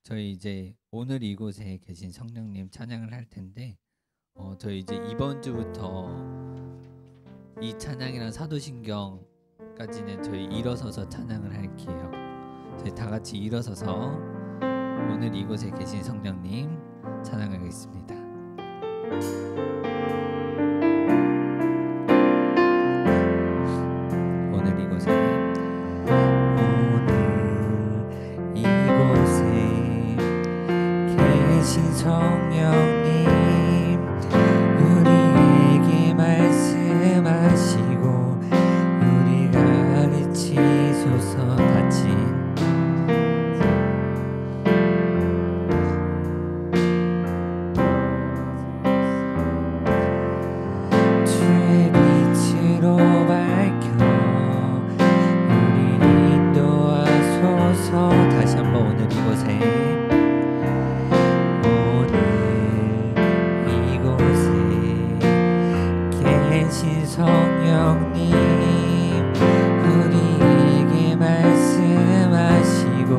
저희 이제 오늘 이곳에 계신 성령님 찬양을 할 텐데, 저희 이제 이번 주부터 이 찬양이랑 사도신경까지는 저희 일어서서 찬양을 할게요. 저희 다 같이 일어서서 오늘 이곳에 계신 성령님 찬양하겠습니다. 오늘 이곳에 계신 성령님, 우리에게 말씀하시고 우리 가르치소서. 다친 주의 빛으로 밝혀 우리를 인도하소서. 다시 한번 오늘 이곳에 계신 성령님, 우리에게 말씀하시고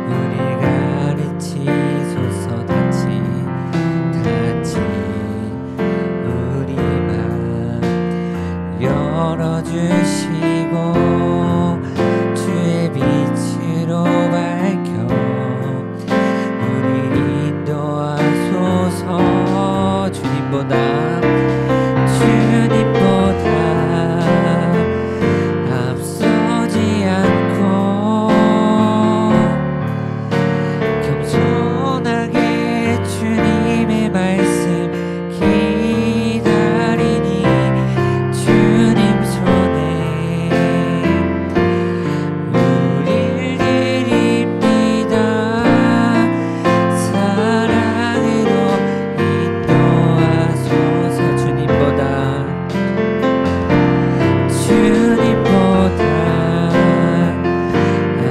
우리 가르치소서. 다친 우리 맘 열어주시고 주의 빛으로 밝혀 우리 인도하소서. 주님보다 앞서지 않고 겸손하게 주님의 말씀 기다리니 주님 손에 우릴 드립니다. 사랑으로 인도하소서. 주님보다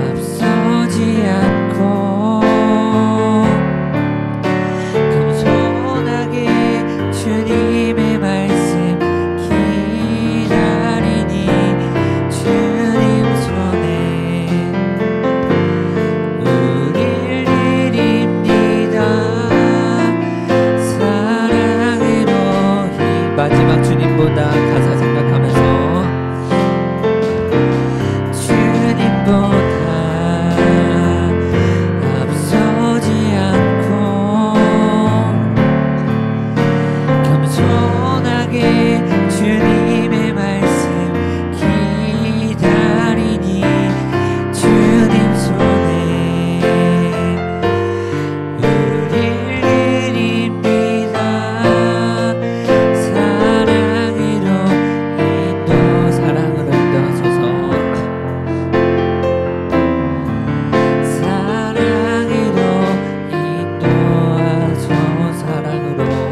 앞서지 않고 겸손하게 주님의 말씀 기다리니 주님 손에 우릴 드립니다. 사랑으로 마지막 주님보다 가사 생각하면서 주님보다 앞서지 않고 겸손하게 주님의 말씀 기다리니 주님 손에 우릴 드립니다. 사랑으로 인도하소서. 사랑으로 인도하소서.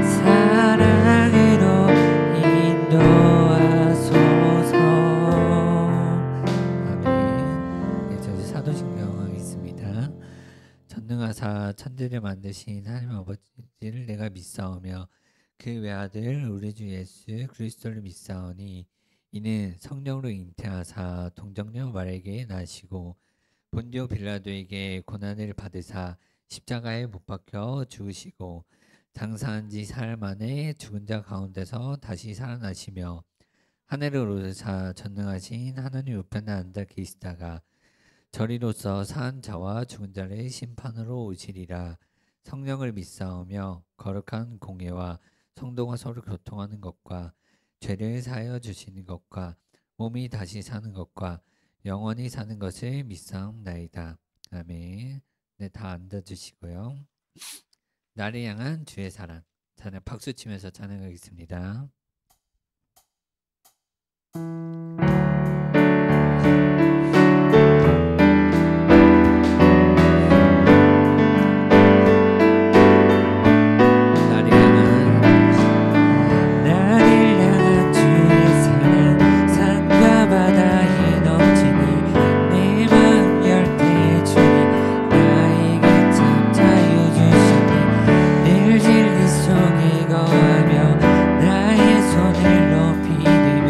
사랑으로 인도하소서. 아멘. 네, 저희 사도신경 하겠습니다. 전능하사 천지를 만드신 하나님 아버지를 내가 믿사오며 그 외아들 우리 주 예수 그리스도를 믿사오니 이는 성령으로 잉태하사 동정녀 마리아에게 나시고 본디오 빌라도에게 고난을 받으사 십자가에 못 박혀 죽으시고 장사한 지 사흘 만에 죽은 자 가운데서 다시 살아나시며 하늘을 오르사 전능하신 하나님 우편에 앉아 계시다가 저리로서 산 자와 죽은 자를 심판으로 오시리라. 성령을 믿사오며 거룩한 공예와 성도가 서로 교통하는 것과 죄를 사하여 주시는 것과 몸이 다시 사는 것과 영원히 사는 것을 믿사옵나이다. 아멘. 네, 다 앉아주시고요. 나를 향한 주의 사랑 찬양 박수 치면서 찬양하겠습니다. 속에 거하며 나의 손을 높이 들며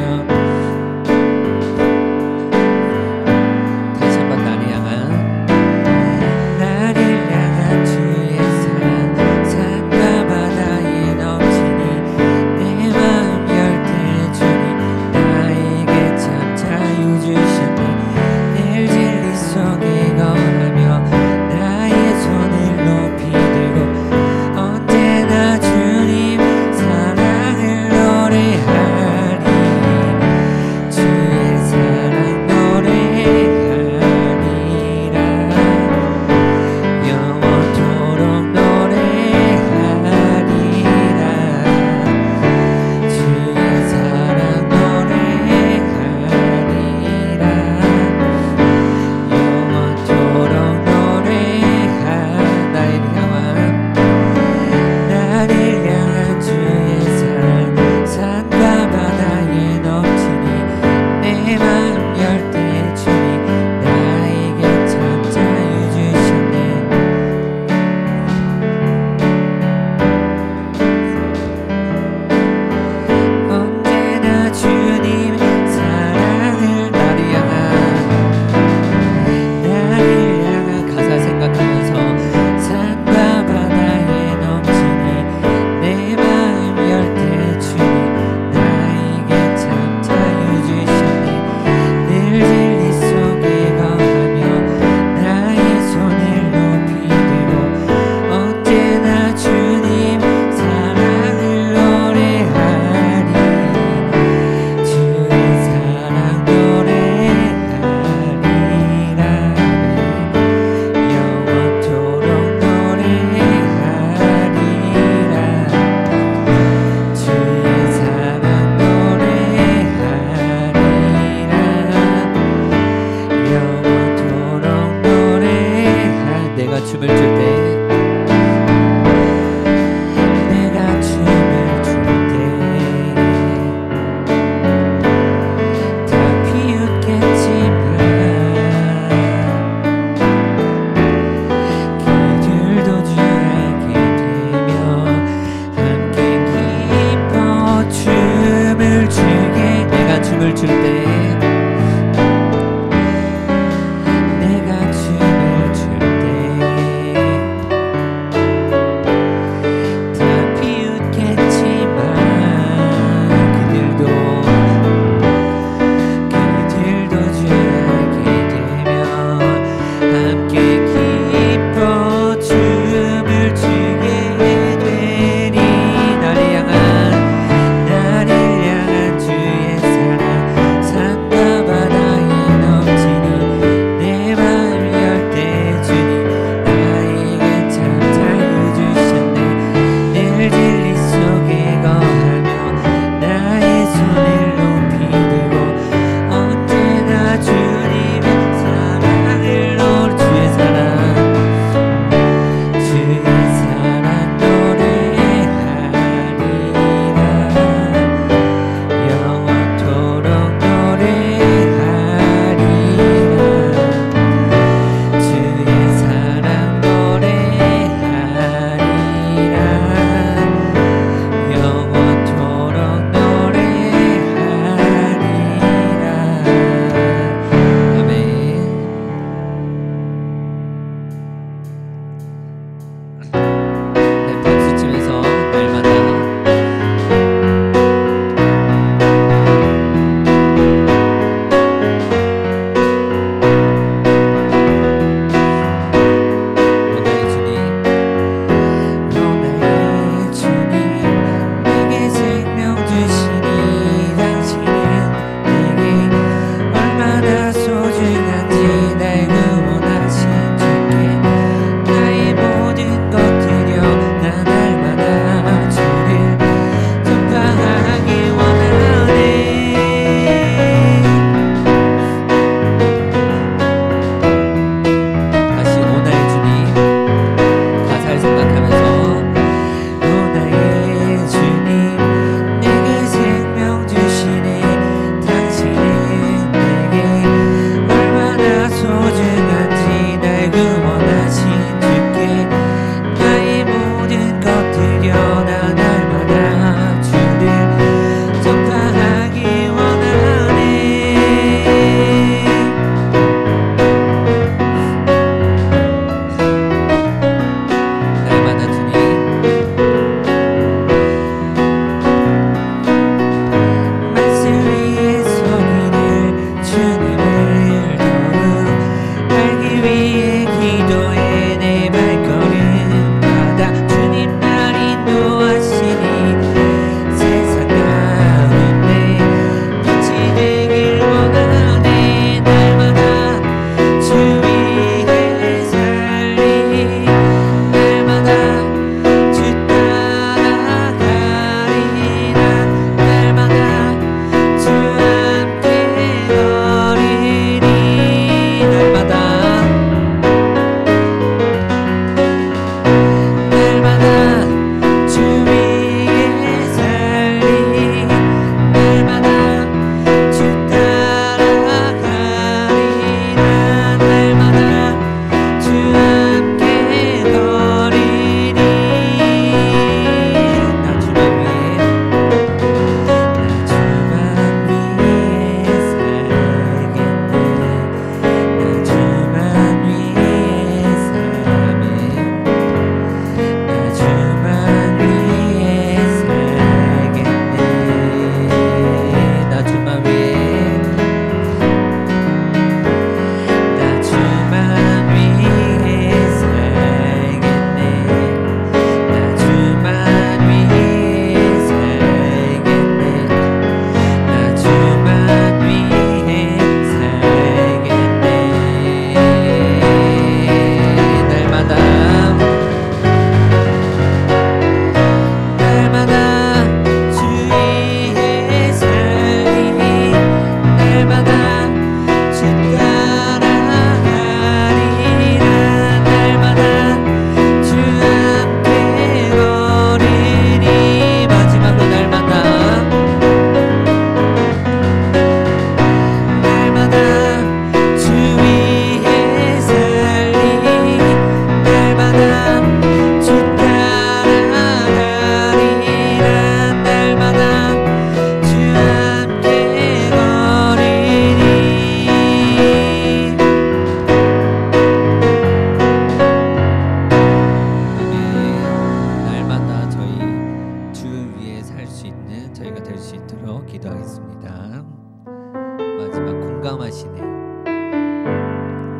공감하시네.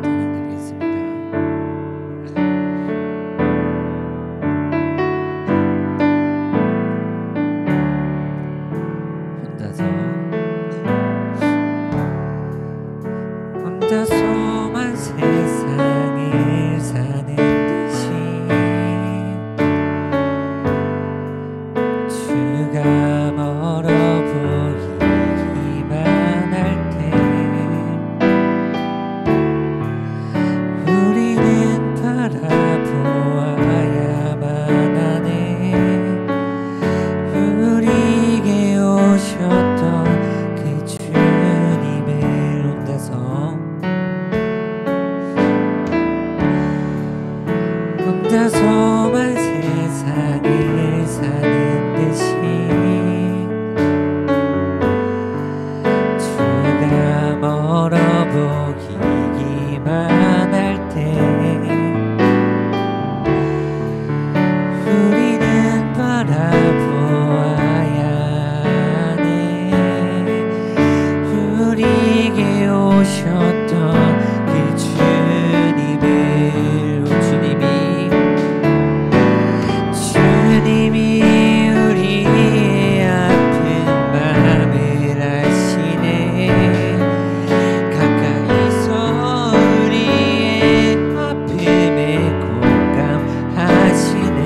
전해드리겠습니다. 혼자서만 세상을 사는 듯이 주가 멀어 보이기만 할 때 우리는 바라보아야만 하네. 우리에게 오셨던 그 주님을 혼자서만 세상을 사는 듯이 주가 멀어 보이기만 할 때 우리는 바라보아야 하네. 우리에게 오셨던 그 주님을 주님이 우리의 아픈 마음을 아시네. 가까이서 우리의 아픔에 공감하시네.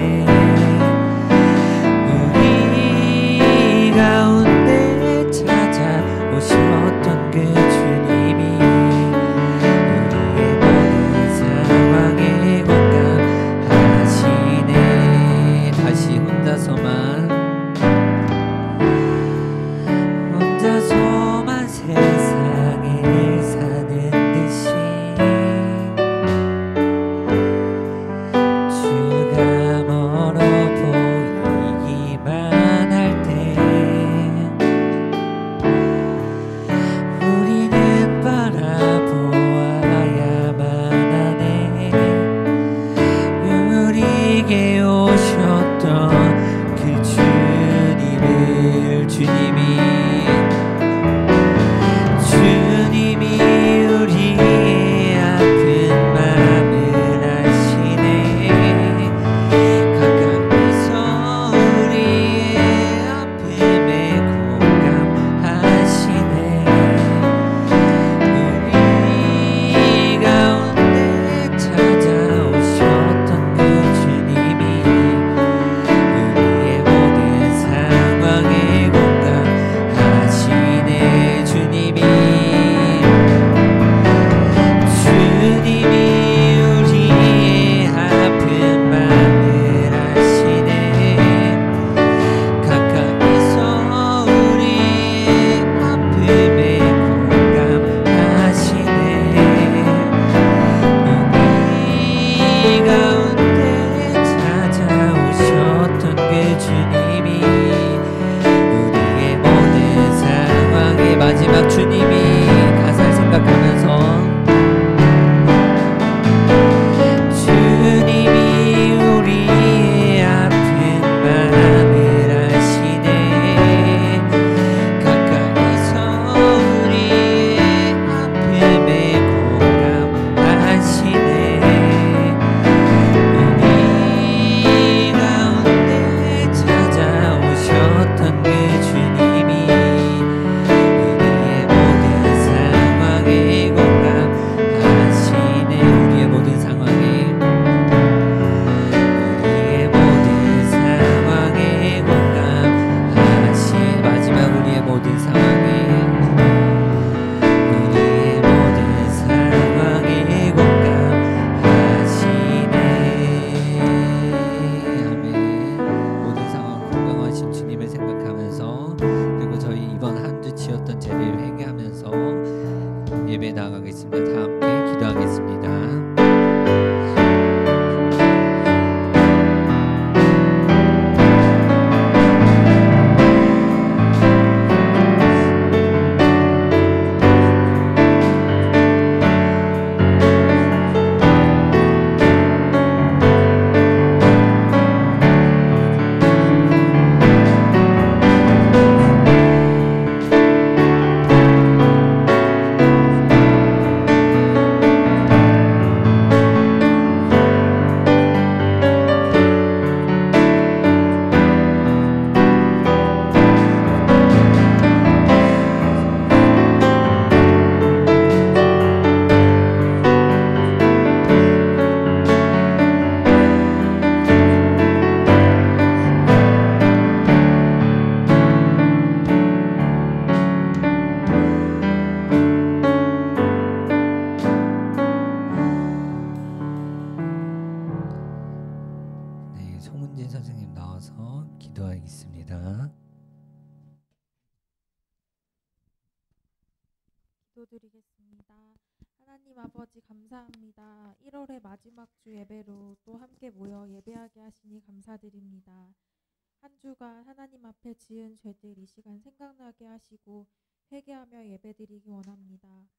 우리 가운데 찾아오셨던 그 주님이 우리의 모든 상황에 공감하시네. 다시 혼자서만 세상을 사는 듯이 주가 멀어 보이기만 할 때 우리는 바라보아야만 하네. 우리에게 오셨던 그 주님을 주님이 우리의 아픈 마음을 아시네. 가까이서 우리의 아픔에 공감하시네. 우리 가운데 찾아오셨던 그 주님이 우리의 모든 상황에 공감하시네. 주님이 우리의 아픈 마음을 아시네. 가까이서 우리의 아픔에 공감하시네. 우리 가운데 찾아오셨던 그 주님이 우리의 모든 상황의 마지막 주님이 가사를 생각하면서 주님이 우리의 아픈 마음을 아시네. 가까이서 우리의 아픔에 공감하시네. 우리 가운데 찾아오셨던 그 주님이 우리의 모든 상황에 공감하시네. 우리의 모든 상황에 공감하시. 마지막 우리의 모든 상황에 공감하시네. 아멘. 모든 상황 공감하신 주님을 생각하면서 그리고 저희 이번 한 주 지었던 죄를 회개하면서 예배 나가겠습니다. 다 함께 기도하겠습니다. 기도드리겠습니다. 하나님 아버지 감사합니다. 1월의 마지막 주 예배로 또 함께 모여 예배하게 하시니 감사드립니다. 한 주간 하나님 앞에 지은 죄들 이 시간 생각나게 하시고 회개하며 예배드리기 원합니다.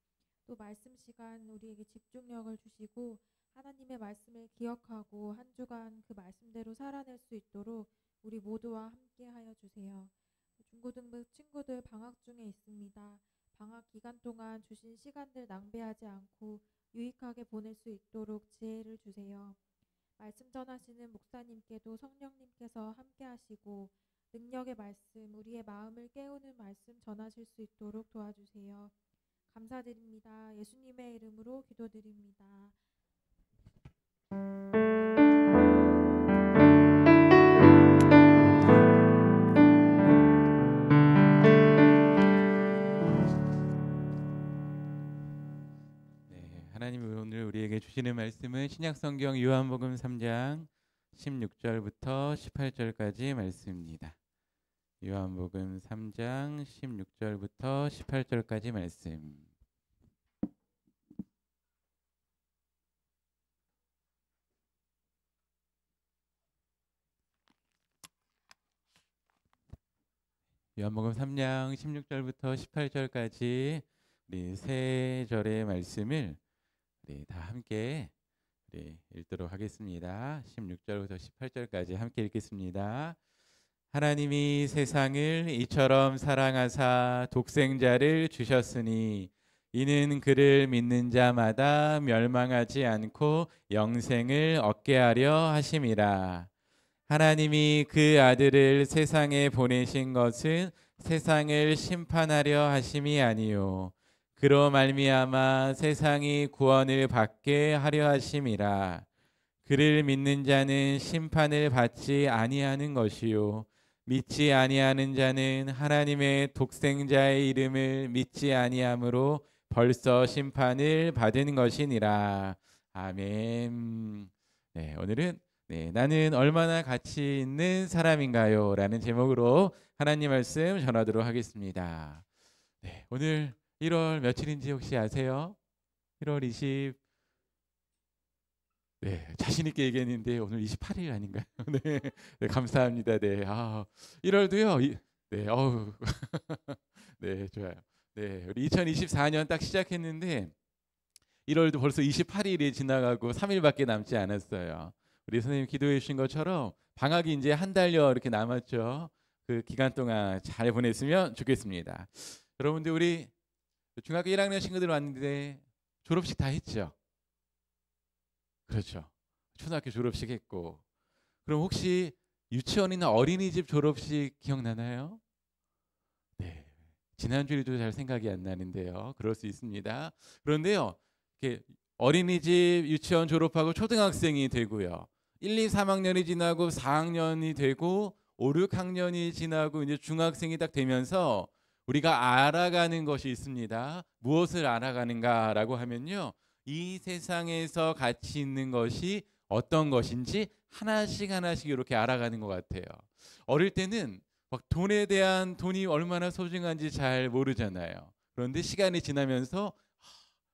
또 말씀 시간 우리에게 집중력을 주시고 하나님의 말씀을 기억하고 한 주간 그 말씀대로 살아낼 수 있도록 우리 모두와 함께 하여 주세요. 중고등부 친구들 방학 중에 있습니다. 방학 기간 동안 주신 시간들 낭비하지 않고 유익하게 보낼 수 있도록 지혜를 주세요. 말씀 전하시는 목사님께도 성령님께서 함께 하시고 능력의 말씀, 우리의 마음을 깨우는 말씀 전하실 수 있도록 도와주세요. 감사드립니다. 예수님의 이름으로 기도드립니다. 하나님이 오늘 우리에게 주시는 말씀은 신약성경 요한복음 3장 16절부터 18절까지 말씀입니다. 요한복음 3장 16절부터 18절까지 말씀. 요한복음 3장 16절부터 18절까지 우리 세 절의 말씀을 다 함께 읽도록 하겠습니다. 16절부터 18절까지 함께 읽겠습니다. 하나님이 세상을 이처럼 사랑하사 독생자를 주셨으니 이는 그를 믿는 자마다 멸망하지 않고 영생을 얻게 하려 하심이라. 하나님이 그 아들을 세상에 보내신 것은 세상을 심판하려 하심이 아니요 그로 말미암아 세상이 구원을 받게 하려 하심이라. 그를 믿는 자는 심판을 받지 아니하는 것이요 믿지 아니하는 자는 하나님의 독생자의 이름을 믿지 아니함으로 벌써 심판을 받은 것이니라. 아멘. 오늘은 나는 얼마나 가치 있는 사람인가요? 라는 제목으로 하나님 말씀 전하도록 하겠습니다. 오늘 1월 며칠인지 혹시 아세요? 1월 20 자신 있게 얘기했는데 오늘 28일 아닌가요? 감사합니다. 1월도요. 좋아요. 우리 2024년 딱 시작했는데 1월도 벌써 28일이 지나가고 3일밖에 남지 않았어요. 우리 선생님 기도해 주신 것처럼 방학이 이제 한 달여 이렇게 남았죠. 그 기간 동안 잘 보냈으면 좋겠습니다. 여러분들 우리 중학교 1학년 친구들 왔는데 졸업식 다 했죠? 그렇죠. 초등학교 졸업식 했고 그럼 혹시 유치원이나 어린이집 졸업식 기억나나요? 지난주에도 잘 생각이 안 나는데요. 그럴 수 있습니다. 그런데요. 이렇게 어린이집 유치원 졸업하고 초등학생이 되고요. 1, 2, 3학년이 지나고 4학년이 되고 5, 6학년이 지나고 이제 중학생이 딱 되면서 우리가 알아가는 것이 있습니다. 무엇을 알아가는가라고 하면요. 이 세상에서 가치 있는 것이 어떤 것인지 하나씩 이렇게 알아가는 것 같아요. 어릴 때는 막 돈이 얼마나 소중한지 잘 모르잖아요. 그런데 시간이 지나면서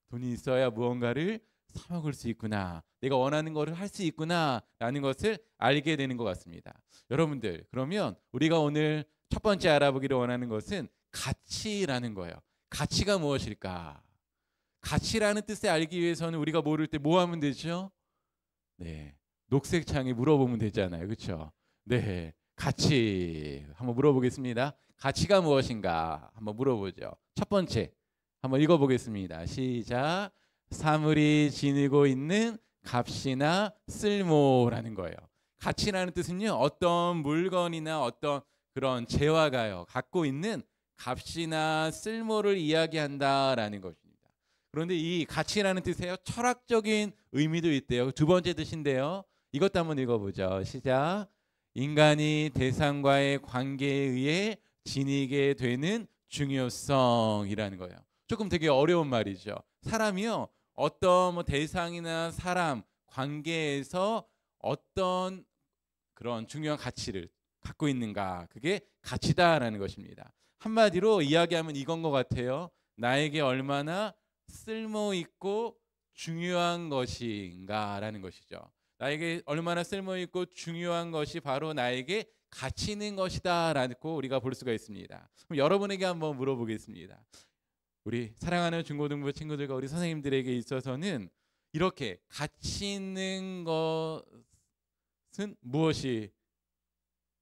돈이 있어야 무언가를 사 먹을 수 있구나. 내가 원하는 것을 할 수 있구나라는 것을 알게 되는 것 같습니다. 여러분들, 그러면 우리가 오늘 첫 번째 알아보기를 원하는 것은 가치라는 거예요. 가치가 무엇일까? 가치라는 뜻을 알기 위해서는 우리가 모를 때 뭐 하면 되죠? 녹색 창에 물어보면 되잖아요. 그렇죠? 가치 한번 물어보겠습니다. 가치가 무엇인가 한번 물어보죠. 첫 번째 한번 읽어보겠습니다. 시작. 사물이 지니고 있는 값이나 쓸모라는 거예요. 가치라는 뜻은요, 어떤 물건이나 어떤 그런 재화가요 갖고 있는 값이나 쓸모를 이야기한다라는 것입니다. 그런데 이 가치라는 뜻에요 철학적인 의미도 있대요. 두 번째 뜻인데요. 이것도 한번 읽어보죠. 시작. 인간이 대상과의 관계에 의해 지니게 되는 중요성이라는 거예요. 조금 되게 어려운 말이죠. 사람이요 어떤 대상이나 사람 관계에서 어떤 그런 중요한 가치를 갖고 있는가, 그게 가치다라는 것입니다. 한마디로 이야기하면 이건 것 같아요. 나에게 얼마나 쓸모 있고 중요한 것인가라는 것이죠. 나에게 얼마나 쓸모 있고 중요한 것이 바로 나에게 가치 있는 것이다라고 우리가 볼 수가 있습니다. 그럼 여러분에게 한번 물어보겠습니다. 우리 사랑하는 중고등부 친구들과 우리 선생님들에게 있어서는 이렇게 가치 있는 것은 무엇이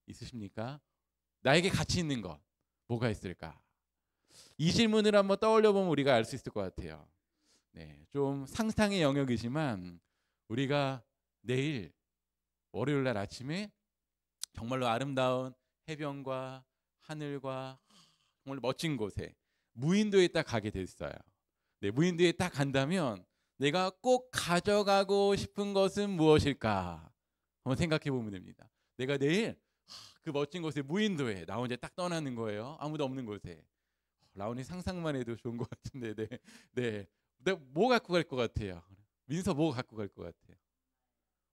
있으십니까? 나에게 가치 있는 것 뭐가 있을까? 이 질문을 한번 떠올려 보면 우리가 알 수 있을 것 같아요. 네, 좀 상상의 영역이지만 우리가 내일 월요일 날 아침에 정말로 아름다운 해변과 하늘과 정말 멋진 곳에 무인도에 딱 가게 됐어요. 네, 무인도에 딱 간다면 내가 꼭 가져가고 싶은 것은 무엇일까? 한번 생각해 보면 됩니다. 내가 내일 그 멋진 곳에 무인도에 나 혼자 딱 떠나는 거예요. 아무도 없는 곳에. 라온이 상상만 해도 좋은 것 같은데, 네. 내가 뭐 갖고 갈 것 같아요? 민서 뭐 갖고 갈 것 같아요?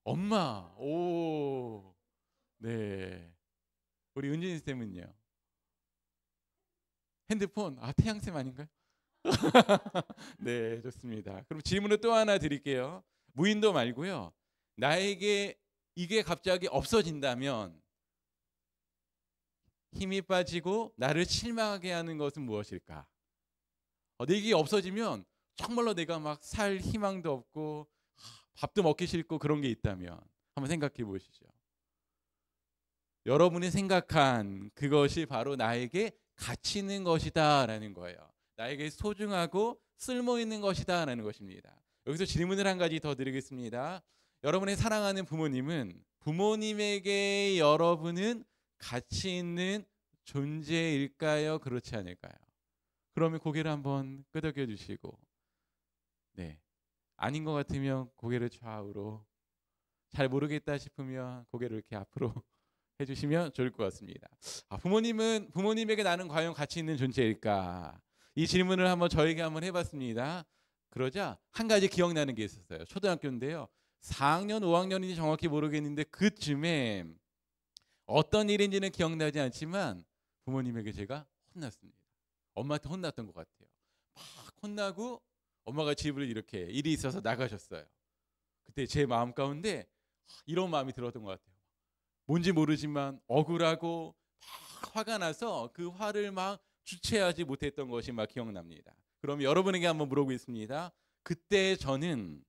엄마. 오. 네. 우리 은진이 쌤은요? 핸드폰. 아, 태양쌤 아닌가요? 네, 좋습니다. 그럼 질문을 또 하나 드릴게요. 무인도 말고요. 나에게 이게 갑자기 없어진다면 힘이 빠지고 나를 실망하게 하는 것은 무엇일까? 이게 없어지면 정말로 내가 막 살 희망도 없고 밥도 먹기 싫고 그런 게 있다면 한번 생각해 보시죠. 여러분이 생각한 그것이 바로 나에게 가치 있는 것이다라는 거예요. 나에게 소중하고 쓸모 있는 것이다라는 것입니다. 여기서 질문을 한 가지 더 드리겠습니다. 여러분의 사랑하는 부모님은 부모님에게 여러분은 가치 있는 존재일까요? 그렇지 않을까요? 그러면 고개를 한번 끄덕여 주시고, 네, 아닌 것 같으면 고개를 좌우로, 잘 모르겠다 싶으면 고개를 이렇게 앞으로 해주시면 좋을 것 같습니다. 부모님에게 나는 과연 가치 있는 존재일까? 이 질문을 한번 저에게 한번 해봤습니다. 그러자 한 가지 기억나는 게 있었어요. 초등학교인데요. 4학년, 5학년인지 정확히 모르겠는데 그쯤에 어떤 일인지는 기억나지 않지만 부모님에게 제가 혼났습니다. 엄마한테 혼났던 것 같아요. 막 혼나고 엄마가 집을 이렇게 일이 있어서 나가셨어요. 그때 제 마음 가운데 이런 마음이 들었던 것 같아요. 뭔지 모르지만 억울하고 막 화가 나서 그 화를 막 주체하지 못했던 것이 막 기억납니다. 그럼 여러분에게 한번 물어보겠습니다. 그때 저는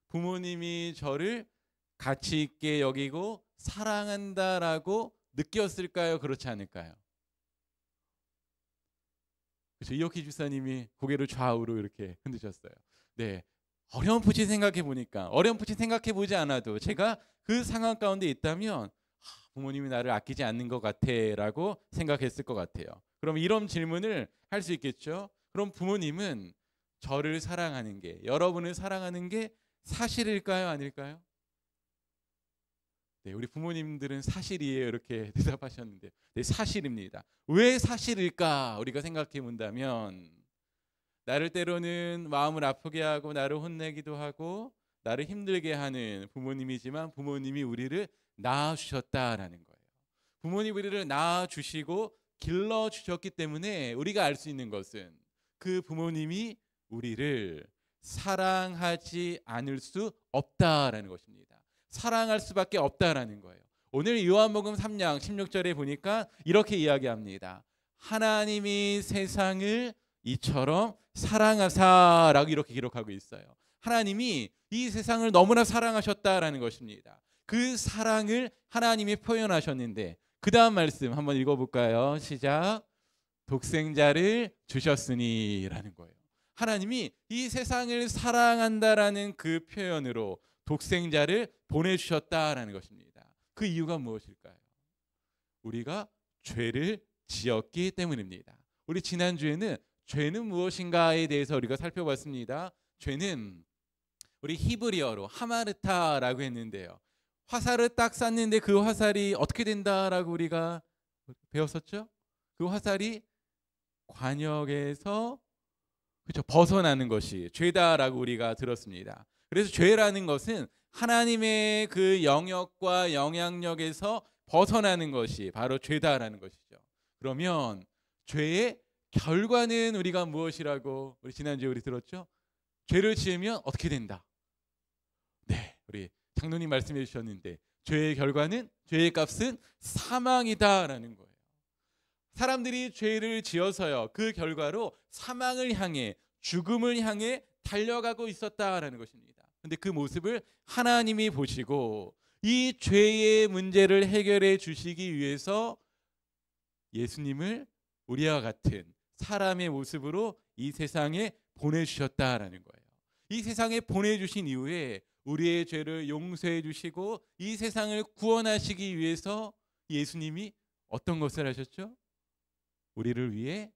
부모님이 저를 가치 있게 여기고 사랑한다라고 느꼈을까요? 그렇지 않을까요? 그렇죠. 이혁희 주사님이 고개를 좌우로 이렇게 흔드셨어요. 네, 어렴풋이 생각해 보니까, 어렴풋이 생각해 보지 않아도 제가 그 상황 가운데 있다면 부모님이 나를 아끼지 않는 것 같아라고 생각했을 것 같아요. 그럼 이런 질문을 할 수 있겠죠. 그럼 부모님은 저를 사랑하는 게, 여러분을 사랑하는 게 사실일까요? 아닐까요? 네, 우리 부모님들은 사실이에요 이렇게 대답하셨는데, 네, 사실입니다. 왜 사실일까? 우리가 생각해 본다면 나를 때로는 마음을 아프게 하고 나를 혼내기도 하고 나를 힘들게 하는 부모님이지만 부모님이 우리를 낳아주셨다라는 거예요. 부모님이 우리를 낳아주시고 길러주셨기 때문에 우리가 알 수 있는 것은 그 부모님이 우리를 사랑하지 않을 수 없다라는 것입니다. 사랑할 수밖에 없다라는 거예요. 오늘 요한복음 3장 16절에 보니까 이렇게 이야기합니다. 하나님이 세상을 이처럼 사랑하사라고 이렇게 기록하고 있어요. 하나님이 이 세상을 너무나 사랑하셨다라는 것입니다. 그 사랑을 하나님이 표현하셨는데 그 다음 말씀 한번 읽어볼까요? 시작. 독생자를 주셨으니 라는 거예요. 하나님이 이 세상을 사랑한다라는 그 표현으로 독생자를 보내주셨다라는 것입니다. 그 이유가 무엇일까요? 우리가 죄를 지었기 때문입니다. 우리 지난주에는 죄는 무엇인가에 대해서 우리가 살펴봤습니다. 죄는 우리 히브리어로 하마르타라고 했는데요. 화살을 딱 쐈는데 그 화살이 어떻게 된다라고 우리가 배웠었죠? 그 화살이 관역에서 그렇죠, 벗어나는 것이 죄다라고 우리가 들었습니다. 그래서 죄라는 것은 하나님의 그 영역과 영향력에서 벗어나는 것이 바로 죄다라는 것이죠. 그러면 죄의 결과는 우리가 무엇이라고 우리 지난주에 우리 들었죠? 죄를 지으면 어떻게 된다. 네, 우리 장로님 말씀해 주셨는데 죄의 결과는, 죄의 값은 사망이다라는 거예요. 사람들이 죄를 지어서요, 그 결과로 사망을 향해, 죽음을 향해 달려가고 있었다라는 것입니다. 근데 그 모습을 하나님이 보시고 이 죄의 문제를 해결해 주시기 위해서 예수님을 우리와 같은 사람의 모습으로 이 세상에 보내주셨다라는 거예요. 이 세상에 보내주신 이후에 우리의 죄를 용서해 주시고 이 세상을 구원하시기 위해서 예수님이 어떤 것을 하셨죠? 우리를 위해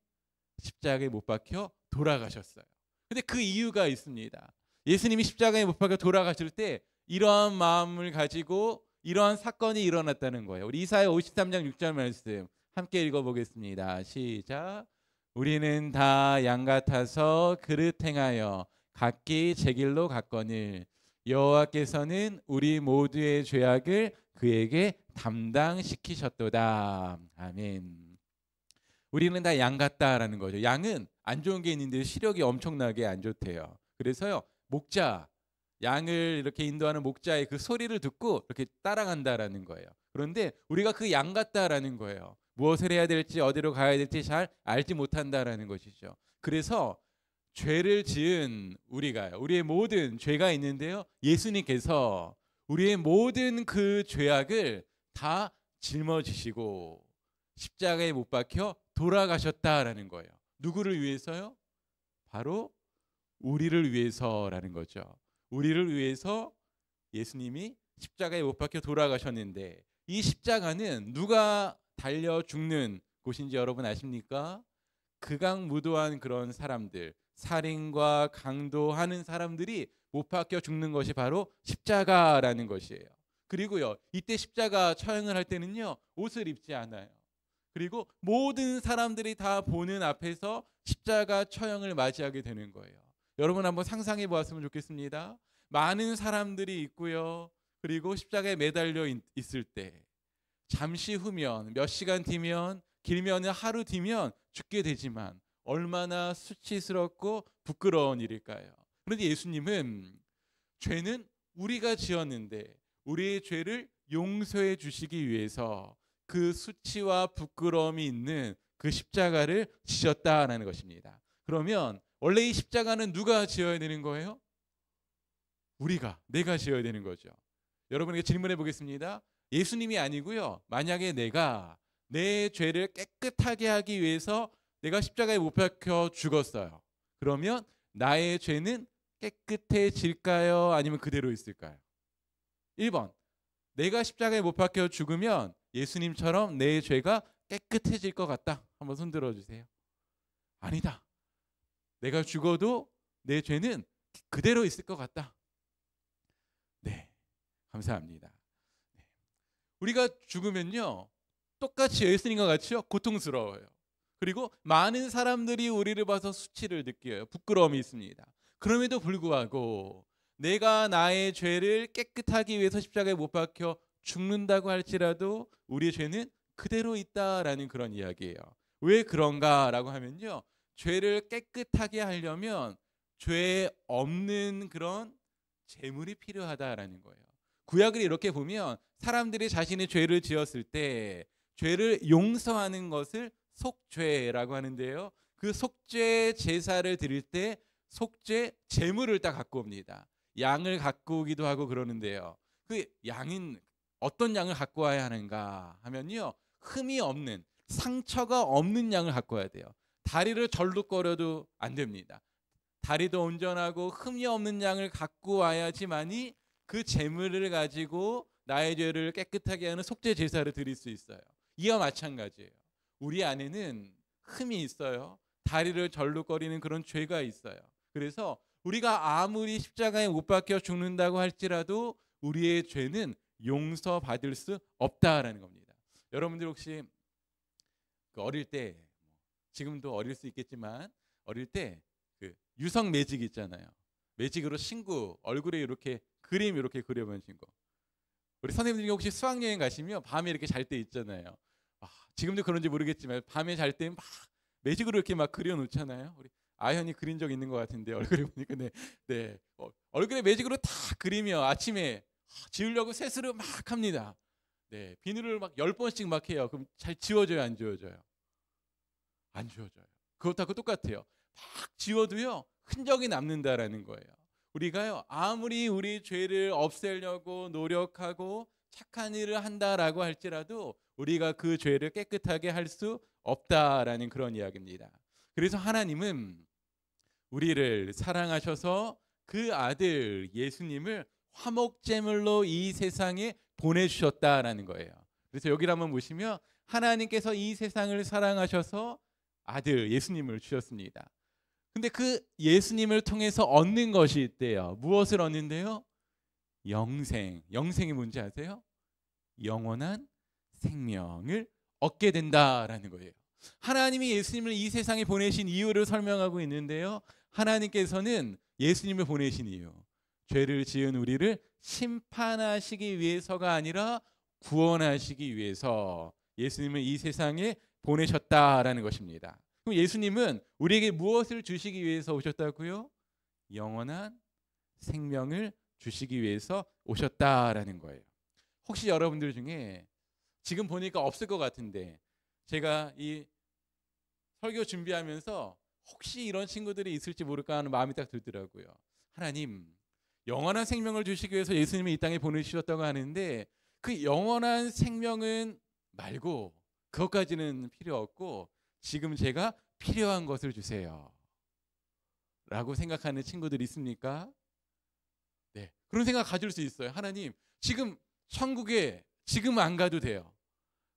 십자가에 못 박혀 돌아가셨어요. 근데 그 이유가 있습니다. 예수님이 십자가에 못 박혀 돌아가실 때 이러한 마음을 가지고 이러한 사건이 일어났다는 거예요. 우리 이사야 53장 6절 말씀 함께 읽어보겠습니다. 시작. 우리는 다 양 같아서 그릇 행하여 각기 제 길로 갔거늘 여호와께서는 우리 모두의 죄악을 그에게 담당시키셨도다. 아멘. 우리는 다 양 같다라는 거죠. 양은 안 좋은 게 있는데 시력이 엄청나게 안 좋대요. 그래서요, 목자, 양을 이렇게 인도하는 목자의 그 소리를 듣고 이렇게 따라간다라는 거예요. 그런데 우리가 그 양 같다라는 거예요. 무엇을 해야 될지 어디로 가야 될지 잘 알지 못한다라는 것이죠. 그래서 죄를 지은 우리가요, 우리의 모든 죄가 있는데요, 예수님께서 우리의 모든 그 죄악을 다 짊어지시고 십자가에 못 박혀 돌아가셨다라는 거예요. 누구를 위해서요? 바로 우리를 위해서라는 거죠. 우리를 위해서 예수님이 십자가에 못 박혀 돌아가셨는데 이 십자가는 누가 달려 죽는 곳인지 여러분 아십니까? 극악무도한 그런 사람들, 살인과 강도하는 사람들이 못 박혀 죽는 것이 바로 십자가라는 것이에요. 그리고요, 이때 십자가 처형을 할 때는요, 옷을 입지 않아요. 그리고 모든 사람들이 다 보는 앞에서 십자가 처형을 맞이하게 되는 거예요. 여러분 한번 상상해 보았으면 좋겠습니다. 많은 사람들이 있고요, 그리고 십자가에 매달려 있을 때 잠시 후면, 몇 시간 뒤면, 길면 하루 뒤면 죽게 되지만 얼마나 수치스럽고 부끄러운 일일까요? 그런데 예수님은 죄는 우리가 지었는데 우리의 죄를 용서해 주시기 위해서 그 수치와 부끄러움이 있는 그 십자가를 지셨다라는 것입니다. 그러면 원래 이 십자가는 누가 지어야 되는 거예요? 내가 지어야 되는 거죠. 여러분에게 질문해 보겠습니다. 예수님이 아니고요, 만약에 내가 내 죄를 깨끗하게 하기 위해서 내가 십자가에 못 박혀 죽었어요. 그러면 나의 죄는 깨끗해질까요? 아니면 그대로 있을까요? 1번, 내가 십자가에 못 박혀 죽으면 예수님처럼 내 죄가 깨끗해질 것 같다. 한번 손 들어주세요. 아니다. 내가 죽어도 내 죄는 그대로 있을 것 같다. 네, 감사합니다. 네. 우리가 죽으면요, 똑같이 예수님과 같이요, 고통스러워요. 그리고 많은 사람들이 우리를 봐서 수치를 느껴요. 부끄러움이 있습니다. 그럼에도 불구하고 내가 나의 죄를 깨끗하기 위해서 십자가에 못 박혀 죽는다고 할지라도 우리의 죄는 그대로 있다라는 그런 이야기예요. 왜 그런가라고 하면요, 죄를 깨끗하게 하려면 죄 없는 그런 제물이 필요하다라는 거예요. 구약을 이렇게 보면 사람들이 자신의 죄를 지었을 때 죄를 용서하는 것을 속죄라고 하는데요, 그 속죄 제사를 드릴 때 속죄 제물을 딱 갖고 옵니다. 양을 갖고 오기도 하고 그러는데요, 그 양인 어떤 양을 갖고 와야 하는가 하면요, 흠이 없는, 상처가 없는 양을 갖고 와야 돼요. 다리를 절룩거려도 안 됩니다. 다리도 온전하고 흠이 없는 양을 갖고 와야지만이 그 제물을 가지고 나의 죄를 깨끗하게 하는 속죄 제사를 드릴 수 있어요. 이와 마찬가지예요. 우리 안에는 흠이 있어요. 다리를 절룩거리는 그런 죄가 있어요. 그래서 우리가 아무리 십자가에 못 박혀 죽는다고 할지라도 우리의 죄는 용서받을 수 없다라는 겁니다. 여러분들 혹시 어릴 때, 지금도 어릴 수 있겠지만 어릴 때 그 유성 매직 있잖아요. 매직으로 친구 얼굴에 이렇게 그림 이렇게 그려보신 거. 우리 선생님 중에 혹시 수학여행 가시면 밤에 이렇게 잘 때 있잖아요. 지금도 그런지 모르겠지만 밤에 잘 때 막 매직으로 이렇게 막 그려놓잖아요. 우리 아현이 그린 적 있는 것 같은데 얼굴에 보니까 얼굴에 매직으로 다 그리며 아침에 지우려고 세수를 막 합니다. 비누를 막 10번씩 막 해요. 그럼 잘 지워져요, 안 지워져요? 안 지워져요. 그것하고 똑같아요. 막 지워도요 흔적이 남는다라는 거예요. 우리가요 아무리 우리 죄를 없애려고 노력하고 착한 일을 한다라고 할지라도 우리가 그 죄를 깨끗하게 할 수 없다라는 그런 이야기입니다. 그래서 하나님은 우리를 사랑하셔서 그 아들 예수님을 화목제물로 이 세상에 보내주셨다라는 거예요. 그래서 여기를 한번 보시면 하나님께서 이 세상을 사랑하셔서 아들 예수님을 주셨습니다. 근데 그 예수님을 통해서 얻는 것이 있대요. 무엇을 얻는데요? 영생. 영생이 뭔지 아세요? 영원한 생명을 얻게 된다라는 거예요. 하나님이 예수님을 이 세상에 보내신 이유를 설명하고 있는데요. 하나님께서는 예수님을 보내신 이유, 죄를 지은 우리를 심판하시기 위해서가 아니라 구원하시기 위해서 예수님을 이 세상에 보내셨다라는 것입니다. 그럼 예수님은 우리에게 무엇을 주시기 위해서 오셨다고요? 영원한 생명을 주시기 위해서 오셨다라는 거예요. 혹시 여러분들 중에 지금 보니까 없을 것 같은데 제가 이 설교 준비하면서 혹시 이런 친구들이 있을지 모를까 하는 마음이 딱 들더라고요. 하나님, 영원한 생명을 주시기 위해서 예수님이 이 땅에 보내주셨다고 하는데 그 영원한 생명은 말고 그것까지는 필요 없고 지금 제가 필요한 것을 주세요 라고 생각하는 친구들이 있습니까? 네, 그런 생각 가질 수 있어요. 하나님, 지금 천국에 지금 안 가도 돼요.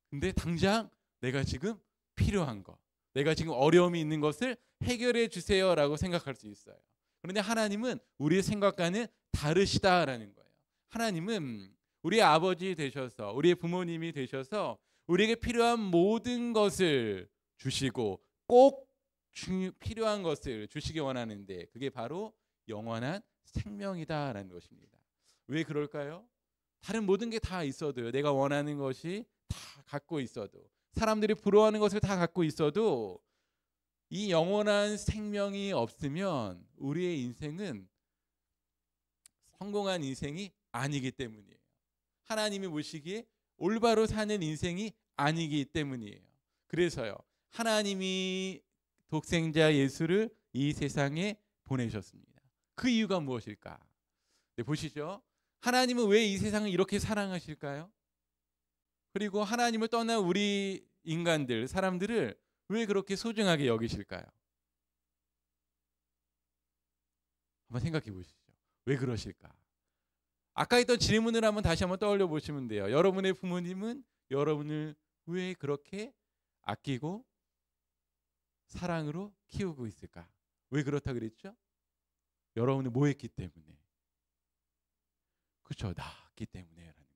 근데 당장 내가 지금 필요한 것, 내가 지금 어려움이 있는 것을 해결해 주세요 라고 생각할 수 있어요. 그런데 하나님은 우리의 생각과는 다르시다라는 거예요. 하나님은 우리의 아버지 되셔서 우리의 부모님이 되셔서 우리에게 필요한 모든 것을 주시고 꼭 필요한 것을 주시기 원하는데 그게 바로 영원한 생명이다라는 것입니다. 왜 그럴까요? 다른 모든 게 다 있어도요, 내가 원하는 것이 다 갖고 있어도, 사람들이 부러워하는 것을 다 갖고 있어도 이 영원한 생명이 없으면 우리의 인생은 성공한 인생이 아니기 때문이에요. 하나님이 보시기에 올바로 사는 인생이 아니기 때문이에요. 그래서요, 하나님이 독생자 예수를 이 세상에 보내셨습니다. 그 이유가 무엇일까? 네, 보시죠. 하나님은 왜 이 세상을 이렇게 사랑하실까요? 그리고 하나님을 떠난 우리 인간들, 사람들을 왜 그렇게 소중하게 여기실까요? 한번 생각해 보시죠. 왜 그러실까? 아까 했던 질문을 다시 한번 떠올려 보시면 돼요. 여러분의 부모님은 여러분을 왜 그렇게 아끼고 사랑으로 키우고 있을까? 왜 그렇다 그랬죠? 여러분이 뭐 했기 때문에. 그렇죠. 낳았기 때문에라는 거예요.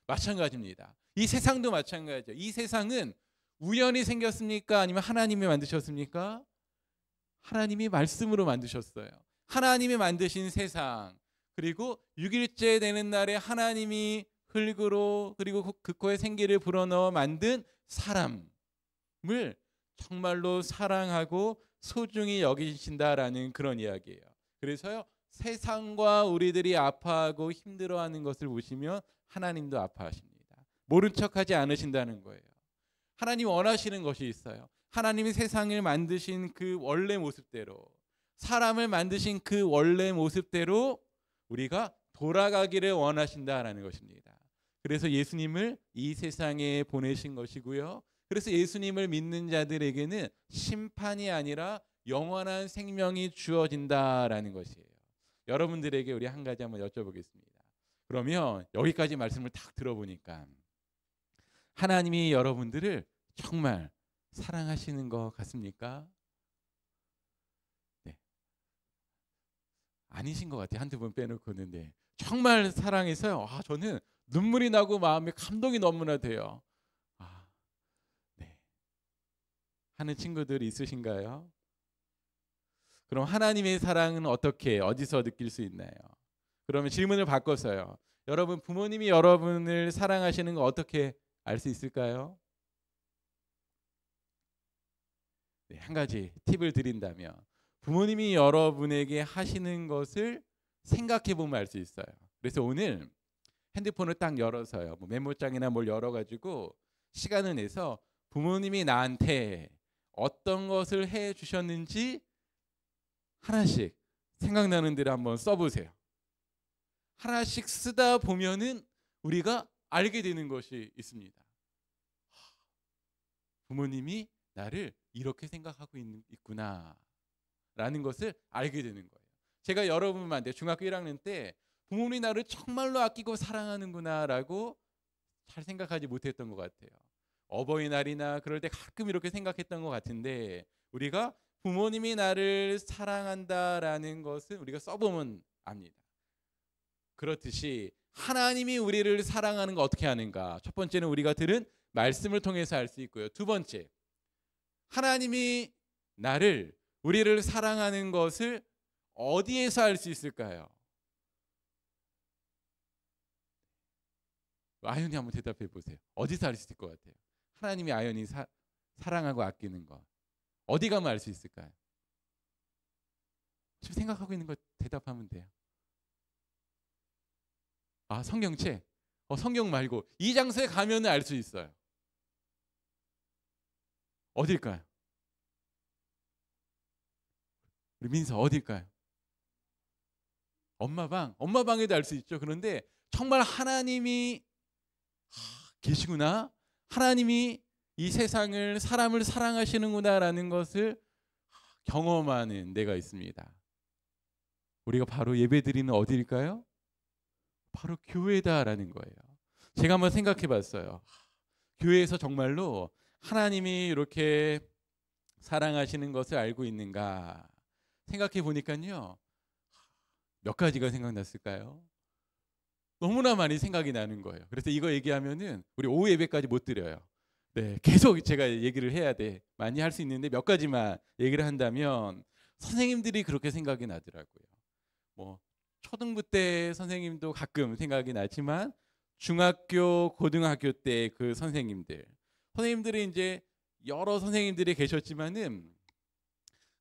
마찬가지입니다. 이 세상도 마찬가지죠. 이 세상은 우연히 생겼습니까? 아니면 하나님이 만드셨습니까? 하나님이 말씀으로 만드셨어요. 하나님이 만드신 세상, 그리고 6일째 되는 날에 하나님이 흙으로 그리고 그 코에 생기를 불어넣어 만든 사람을 정말로 사랑하고 소중히 여기신다라는 그런 이야기예요. 그래서요, 세상과 우리들이 아파하고 힘들어하는 것을 보시면 하나님도 아파하십니다. 모른 척하지 않으신다는 거예요. 하나님 원하시는 것이 있어요. 하나님이 세상을 만드신 그 원래 모습대로, 사람을 만드신 그 원래 모습대로 우리가 돌아가기를 원하신다라는 것입니다. 그래서 예수님을 이 세상에 보내신 것이고요. 그래서 예수님을 믿는 자들에게는 심판이 아니라 영원한 생명이 주어진다라는 것이에요. 여러분들에게 우리 한 가지 한번 여쭤보겠습니다. 그러면 여기까지 말씀을 딱 들어보니까 하나님이 여러분들을 정말 사랑하시는 것 같습니까? 네. 아니신 것 같아요. 한두 분 빼놓고는. 네. 정말 사랑해서요. 저는 눈물이 나고 마음에 감동이 너무나 돼요. 네. 하는 친구들이 있으신가요? 그럼 하나님의 사랑은 어떻게, 어디서 느낄 수 있나요? 그러면 질문을 바꿔서요. 여러분, 부모님이 여러분을 사랑하시는 거 어떻게 알 수 있을까요? 네, 한 가지 팁을 드린다면 부모님이 여러분에게 하시는 것을 생각해 보면 알 수 있어요. 그래서 오늘 핸드폰을 딱 열어서요, 뭐 메모장이나 뭘 열어가지고 시간을 내서 부모님이 나한테 어떤 것을 해 주셨는지 하나씩 생각나는 대로 한번 써보세요. 하나씩 쓰다 보면은 우리가 알게 되는 것이 있습니다. 부모님이 나를 이렇게 생각하고 있구나 라는 것을 알게 되는 거예요. 제가 여러분한테 중학교 1학년 때 부모님이 나를 정말로 아끼고 사랑하는구나 라고 잘 생각하지 못했던 것 같아요. 어버이날이나 그럴 때 가끔 이렇게 생각했던 것 같은데, 우리가 부모님이 나를 사랑한다라는 것은 우리가 써보면 압니다. 그렇듯이 하나님이 우리를 사랑하는 거 어떻게 하는가? 첫 번째는 우리가 들은 말씀을 통해서 알 수 있고요. 두 번째, 하나님이 우리를 사랑하는 것을 어디에서 알 수 있을까요? 아연이 한번 대답해 보세요. 어디서 알 수 있을 것 같아요? 하나님이 아연이 사랑하고 아끼는 것 어디 가면 알 수 있을까요? 지금 생각하고 있는 거 대답하면 돼요. 성경책. 성경 말고 이 장소에 가면 알 수 있어요. 어딜까요? 우리 민서 어딜까요? 엄마 방에도 알 수 있죠. 그런데 정말 하나님이 계시구나, 하나님이 이 세상을, 사람을 사랑하시는구나라는 것을 경험하는 데가 있습니다. 우리가 바로 예배드리는 어디일까요? 바로 교회다라는 거예요. 제가 한번 생각해 봤어요. 교회에서 정말로 하나님이 이렇게 사랑하시는 것을 알고 있는가 생각해 보니까요, 몇 가지가 생각났을까요? 너무나 많이 생각이 나는 거예요. 그래서 이거 얘기하면은 우리 오후 예배까지 못 드려요. 네, 계속 제가 얘기를 해야 돼. 많이 할 수 있는데 몇 가지만 얘기를 한다면, 선생님들이 그렇게 생각이 나더라고요. 뭐 초등부 때 선생님도 가끔 생각이 나지만 중학교, 고등학교 때 그 선생님들이 이제 여러 선생님들이 계셨지만은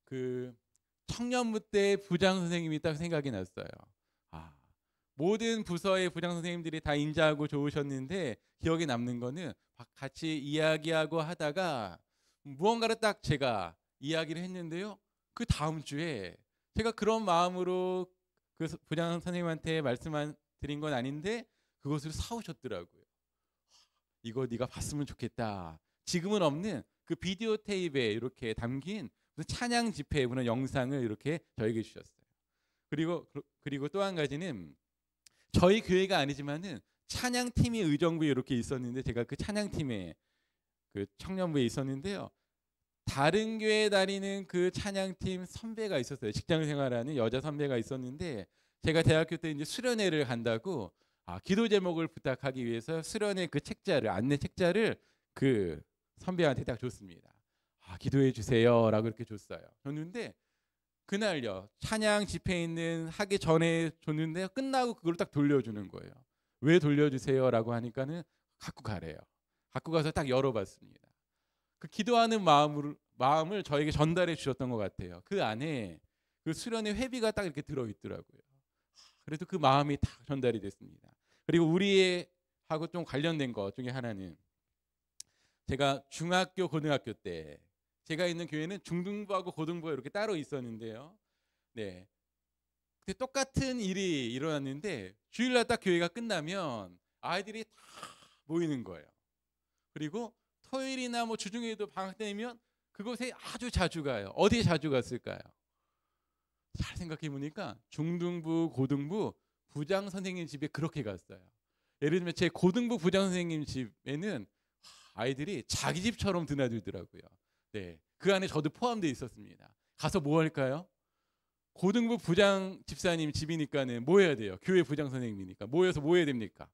그 청년부 때 부장 선생님이 딱 생각이 났어요. 모든 부서의 부장 선생님들이 다 인자하고 좋으셨는데 기억에 남는 거는 같이 이야기하고 하다가 무언가를 딱 제가 이야기를 했는데요, 그 다음 주에 제가 그런 마음으로 그 부장 선생님한테 말씀드린 건 아닌데 그것을 사오셨더라고요. 이거 네가 봤으면 좋겠다. 지금은 없는 그 비디오 테이프에 이렇게 담긴 찬양 집회 그런 영상을 이렇게 저에게 주셨어요. 그리고 또 한 가지는, 저희 교회가 아니지만은 찬양팀이 의정부에 이렇게 있었는데, 제가 그 찬양팀에 그 청년부에 있었는데요, 다른 교회 다니는 그 찬양팀 선배가 있었어요. 직장 생활하는 여자 선배가 있었는데, 제가 대학교 때 이제 수련회를 간다고 기도 제목을 부탁하기 위해서 수련회 그 책자를, 안내 책자를 그 선배한테 딱 줬습니다. 기도해 주세요라고 이렇게 줬어요. 줬는데 그날요, 찬양 집회 있는 하기 전에 줬는데 끝나고 그걸 딱 돌려주는 거예요. 왜 돌려주세요라고 하니까는 갖고 가래요. 갖고 가서 딱 열어봤습니다. 그 기도하는 마음을 저에게 전달해 주셨던 것 같아요. 그 안에 그 수련의 회비가 딱 이렇게 들어있더라고요. 그래서 그 마음이 딱 전달이 됐습니다. 그리고 우리하고 좀 관련된 것 중에 하나는, 제가 중학교, 고등학교 때 제가 있는 교회는 중등부하고 고등부가 이렇게 따로 있었는데요. 네. 근데 똑같은 일이 일어났는데 주일날 딱 교회가 끝나면 아이들이 다 모이는 거예요. 그리고 토요일이나 뭐 주중에도 방학 때면 그곳에 아주 자주 가요. 어디에 자주 갔을까요? 잘 생각해 보니까 중등부, 고등부 부장 선생님 집에 그렇게 갔어요. 예를 들면 제 고등부 부장 선생님 집에는 아이들이 자기 집처럼 드나들더라고요. 네, 그 안에 저도 포함되어 있었습니다. 가서 뭐 할까요? 고등부 부장 집사님 집이니까는 뭐 해야 돼요? 교회 부장 선생님이니까 모여서 뭐 해야 됩니까?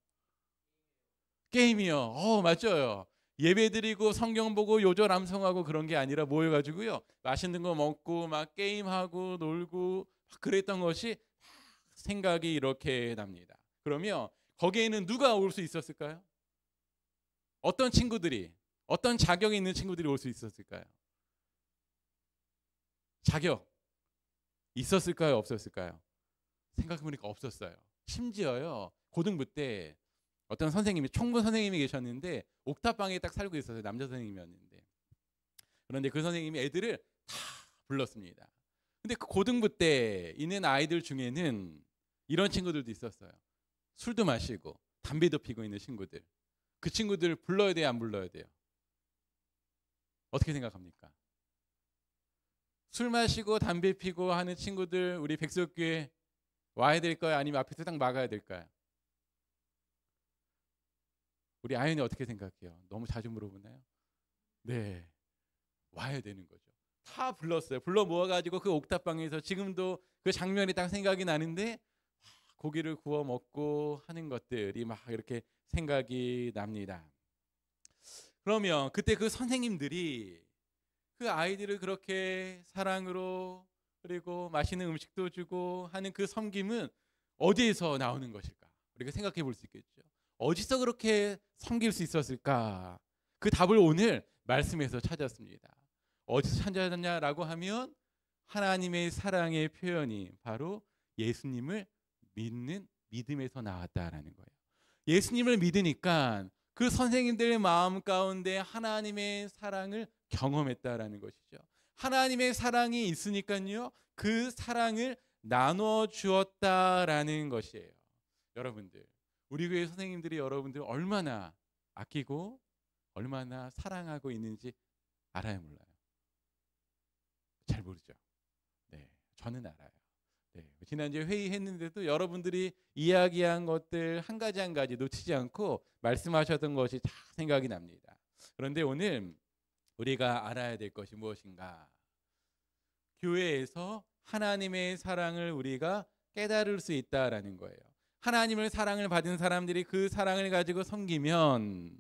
게임이요. 맞죠. 예배드리고 성경 보고 요절 암송하고 그런 게 아니라 모여가지고요, 맛있는 거 먹고 막 게임하고 놀고 막 그랬던 것이 생각이 이렇게 납니다. 그러면 거기에는 누가 올 수 있었을까요? 어떤 친구들이, 어떤 자격이 있는 친구들이 올 수 있었을까요? 자격 있었을까요? 없었을까요? 생각해보니까 없었어요. 심지어요, 고등부 때 어떤 선생님이, 총무 선생님이 계셨는데 옥탑방에 딱 살고 있었어요. 남자 선생님이었는데. 그런데 그 선생님이 애들을 다 불렀습니다. 근데 그 고등부 때 있는 아이들 중에는 이런 친구들도 있었어요. 술도 마시고 담배도 피고 있는 친구들. 그 친구들 불러야 돼요, 안 불러야 돼요? 어떻게 생각합니까? 술 마시고 담배 피고 하는 친구들 우리 백석교회 와야 될까요? 아니면 앞에서 딱 막아야 될까요? 우리 아연이 어떻게 생각해요? 너무 자주 물어보나요? 네, 와야 되는 거죠. 다 불렀어요. 불러 모아가지고 그 옥탑방에서 지금도 그 장면이 딱 생각이 나는데 고기를 구워 먹고 하는 것들이 막 이렇게 생각이 납니다. 그러면 그때 그 선생님들이 그 아이들을 그렇게 사랑으로, 그리고 맛있는 음식도 주고 하는 그 섬김은 어디에서 나오는 것일까? 우리가 생각해 볼 수 있겠죠. 어디서 그렇게 섬길 수 있었을까? 그 답을 오늘 말씀에서 찾았습니다. 어디서 찾았냐라고 하면 하나님의 사랑의 표현이 바로 예수님을 믿는 믿음에서 나왔다라는 거예요. 예수님을 믿으니까 그 선생님들의 마음 가운데 하나님의 사랑을 경험했다라는 것이죠. 하나님의 사랑이 있으니까요, 그 사랑을 나눠 주었다라는 것이에요. 여러분들, 우리 교회 선생님들이 여러분들 얼마나 아끼고 얼마나 사랑하고 있는지 알아요, 몰라요? 잘 모르죠. 네, 저는 알아요. 네, 지난주에 회의했는데도 여러분들이 이야기한 것들 한 가지 놓치지 않고 말씀하셨던 것이 다 생각이 납니다. 그런데 오늘 우리가 알아야 될 것이 무엇인가? 교회에서 하나님의 사랑을 우리가 깨달을 수 있다라는 거예요. 하나님의 사랑을 받은 사람들이 그 사랑을 가지고 섬기면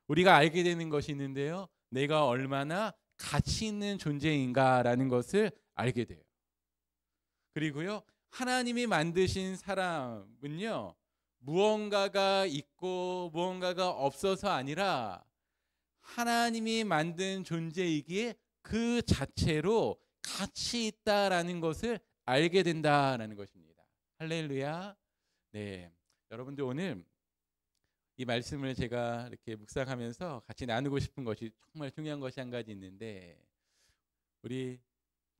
우리가 알게 되는 것이 있는데요, 내가 얼마나 가치 있는 존재인가라는 것을 알게 돼요. 그리고요, 하나님이 만드신 사람은요, 무언가가 있고 무언가가 없어서 아니라 하나님이 만든 존재이기에 그 자체로 가치 있다라는 것을 알게 된다라는 것입니다. 할렐루야. 네, 여러분들 오늘 이 말씀을 제가 이렇게 묵상하면서 같이 나누고 싶은 것이 정말 중요한 것이 한 가지 있는데, 우리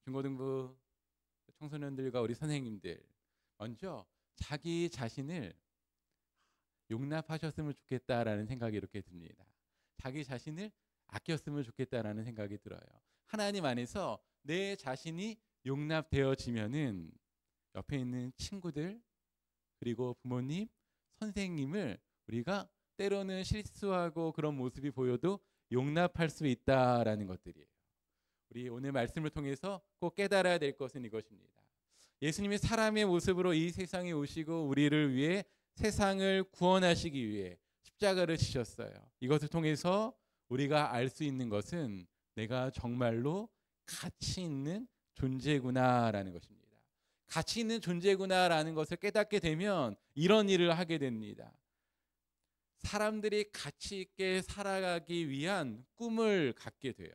중고등부 청소년들과 우리 선생님들 먼저 자기 자신을 용납하셨으면 좋겠다라는 생각이 이렇게 듭니다. 자기 자신을 아꼈으면 좋겠다라는 생각이 들어요. 하나님 안에서 내 자신이 용납되어지면은 옆에 있는 친구들, 그리고 부모님, 선생님을 우리가 때로는 실수하고 그런 모습이 보여도 용납할 수 있다라는 것들이에요. 우리 오늘 말씀을 통해서 꼭 깨달아야 될 것은 이것입니다. 예수님이 사람의 모습으로 이 세상에 오시고 우리를 위해 세상을 구원하시기 위해 십자가를 지셨어요. 이것을 통해서 우리가 알 수 있는 것은 내가 정말로 가치 있는 존재구나라는 것입니다. 가치 있는 존재구나라는 것을 깨닫게 되면 이런 일을 하게 됩니다. 사람들이 가치 있게 살아가기 위한 꿈을 갖게 돼요.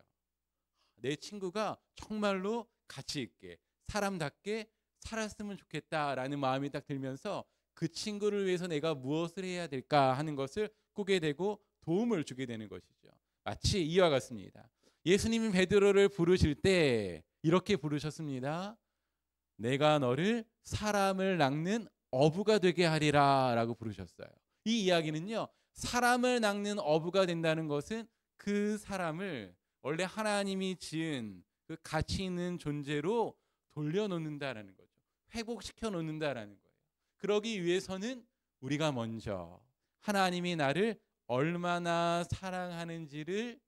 내 친구가 정말로 가치 있게 사람답게 살았으면 좋겠다라는 마음이 딱 들면서 그 친구를 위해서 내가 무엇을 해야 될까 하는 것을 꾸게 되고 도움을 주게 되는 것이죠. 마치 이와 같습니다. 예수님이 베드로를 부르실 때 이렇게 부르셨습니다. 내가 너를 사람을 낚는 어부가 되게 하리라 라고 부르셨어요. 이 이야기는요, 사람을 낚는 어부가 된다는 것은 그 사람을 원래 하나님이 지은 그 가치 있는 존재로 돌려놓는다라는 거죠. 회복시켜 놓는다라는 거예요. 그러기 위해서는 우리가 먼저 하나님이 나를 얼마나 사랑하는지를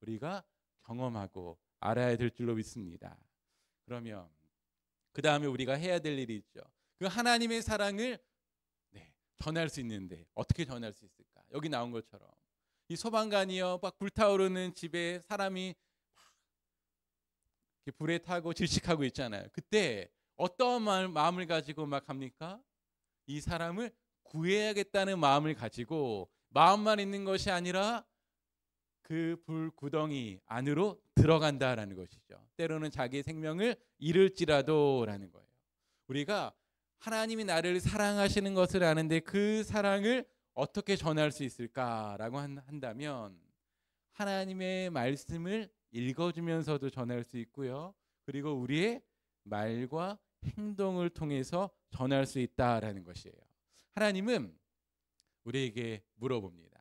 우리가 경험하고 알아야 될 줄로 믿습니다. 그러면 그 다음에 우리가 해야 될 일이 있죠. 그 하나님의 사랑을 전할 수 있는데 어떻게 전할 수 있을까? 여기 나온 것처럼 이 소방관이요, 막 불타오르는 집에 사람이 불에 타고 질식하고 있잖아요. 그때 어떤 마음을 가지고 막 합니까? 이 사람을 구해야겠다는 마음을 가지고 마음만 있는 것이 아니라 그 불구덩이 안으로 들어간다라는 것이죠. 때로는 자기 생명을 잃을지라도라는 거예요. 우리가 하나님이 나를 사랑하시는 것을 아는데 그 사랑을 어떻게 전할 수 있을까라고 한다면 하나님의 말씀을 읽어주면서도 전할 수 있고요. 그리고 우리의 말과 행동을 통해서 전할 수 있다라는 것이에요. 하나님은 우리에게 물어봅니다.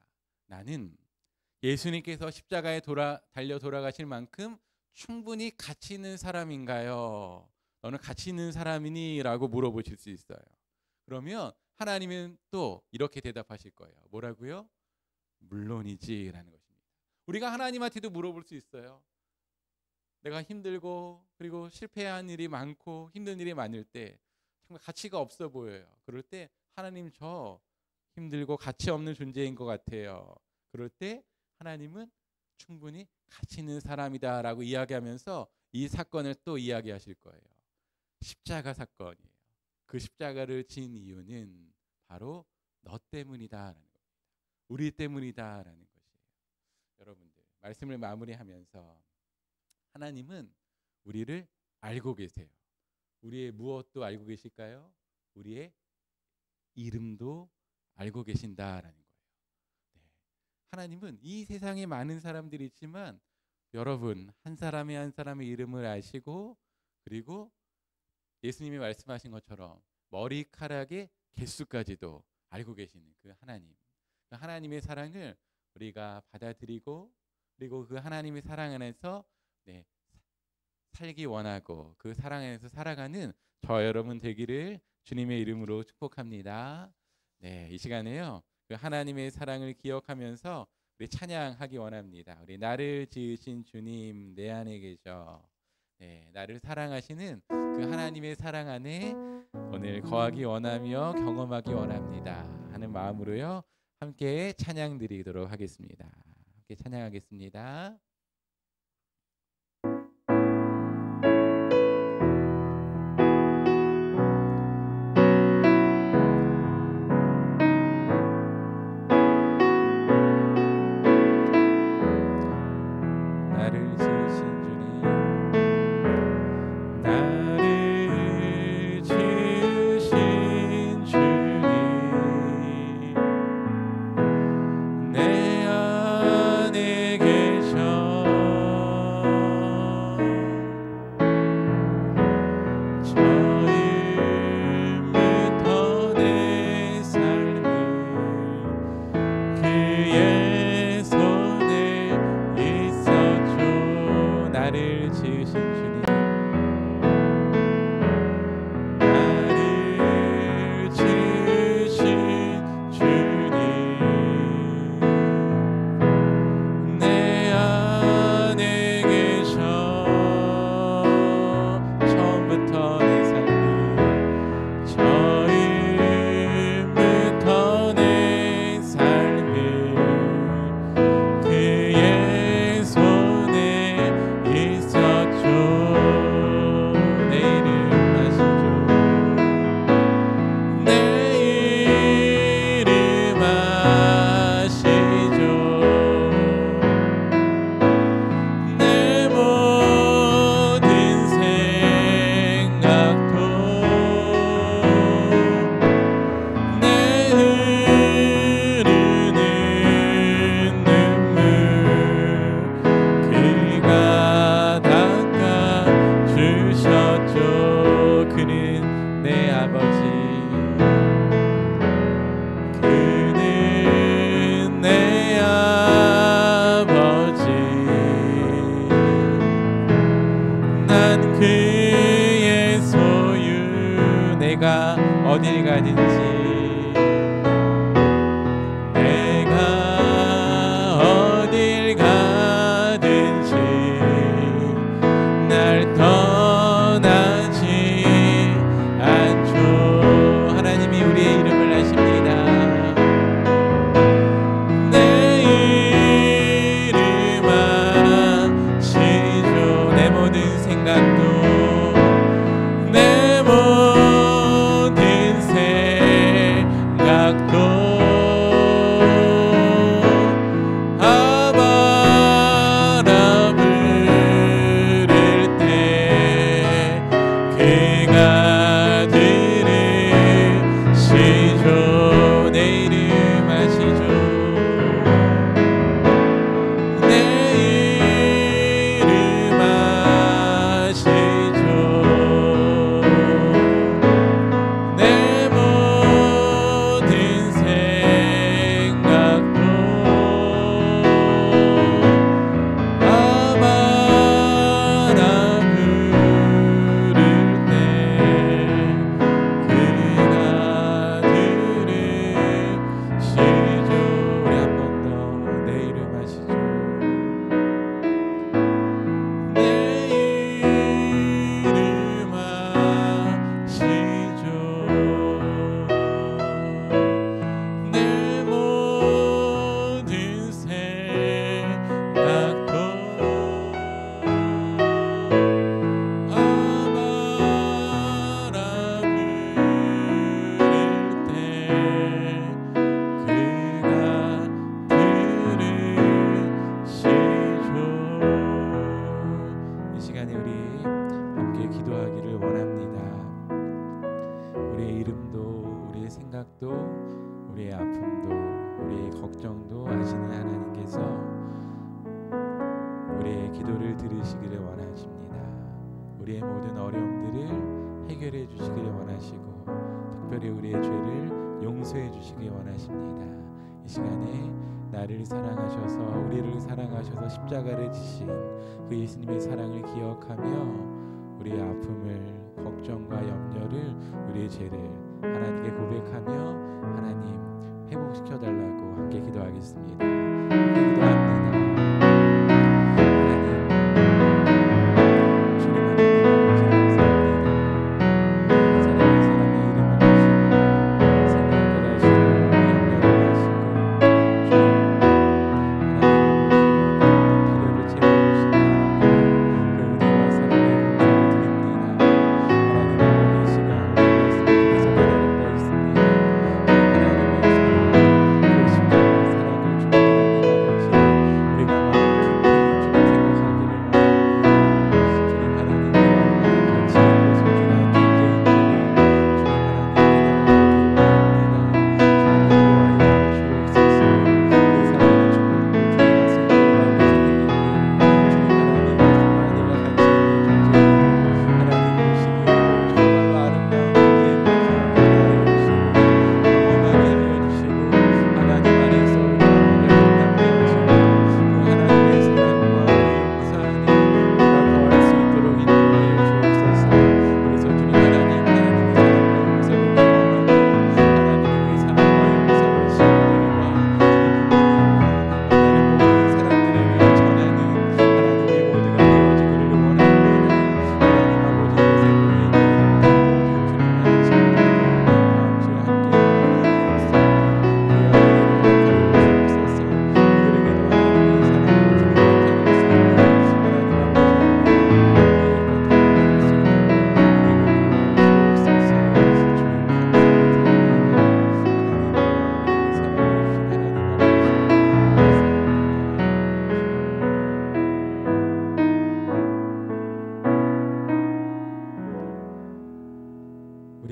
나는 예수님께서 십자가에 달려 돌아가실 만큼 충분히 가치 있는 사람인가요? 너는 가치 있는 사람이니? 라고 물어보실 수 있어요. 그러면 하나님은 또 이렇게 대답하실 거예요. 뭐라고요? 물론이지 라는 것입니다. 우리가 하나님한테도 물어볼 수 있어요. 내가 힘들고 그리고 실패한 일이 많고 힘든 일이 많을 때 정말 가치가 없어 보여요. 그럴 때 하나님 저 힘들고 가치 없는 존재인 것 같아요. 그럴 때 하나님은 충분히 가치 있는 사람이다 라고 이야기하면서 이 사건을 또 이야기하실 거예요. 십자가 사건이에요. 그 십자가를 진 이유는 바로 너 때문이다라는 겁니다. 우리 때문이다라는 것이에요. 여러분들 말씀을 마무리하면서 하나님은 우리를 알고 계세요. 우리의 무엇도 알고 계실까요? 우리의 이름도 알고 계신다라는 거예요. 네. 하나님은 이 세상에 많은 사람들이 있지만 여러분 한 사람의 한 사람의 이름을 아시고 그리고 예수님이 말씀하신 것처럼 머리카락의 개수까지도 알고 계시는 그 하나님. 그 하나님의 사랑을 우리가 받아들이고 그리고 그 하나님의 사랑 안에서 살기 원하고 그 사랑 안에서 살아가는 저 여러분 되기를 주님의 이름으로 축복합니다. 네, 이 시간에요. 그 하나님의 사랑을 기억하면서 우리 찬양하기 원합니다. 우리 나를 지으신 주님 내 안에 계셔. 네, 나를 사랑하시는 그 하나님의 사랑 안에 오늘 거하기 원하며 경험하기 원합니다 하는 마음으로요. 함께 찬양 드리도록 하겠습니다. 함께 찬양하겠습니다. 어딜 가든지 내가 어딜 가든지 날 떠나지 않죠. 하나님이 우리의 이름을 아십니다. 내 이름 아시죠. 내 모든 생각도 내 모든 우리의 생각도 우리의 아픔도 우리의 걱정도 아시는 하나님께서 우리의 기도를 들으시기를 원하십니다. 우리의 모든 어려움들을 해결해 주시기를 원하시고 특별히 우리의 죄를 용서해 주시기 원하십니다. 이 시간에 나를 사랑하셔서 우리를 사랑하셔서 십자가를 지신 그 예수님의 사랑을 기억하며 우리의 아픔을 걱정과 염려를 우리의 죄를 하나님께 고백하며 하나님 회복시켜 달라고 함께 기도하겠습니다. 함께 기도합니다.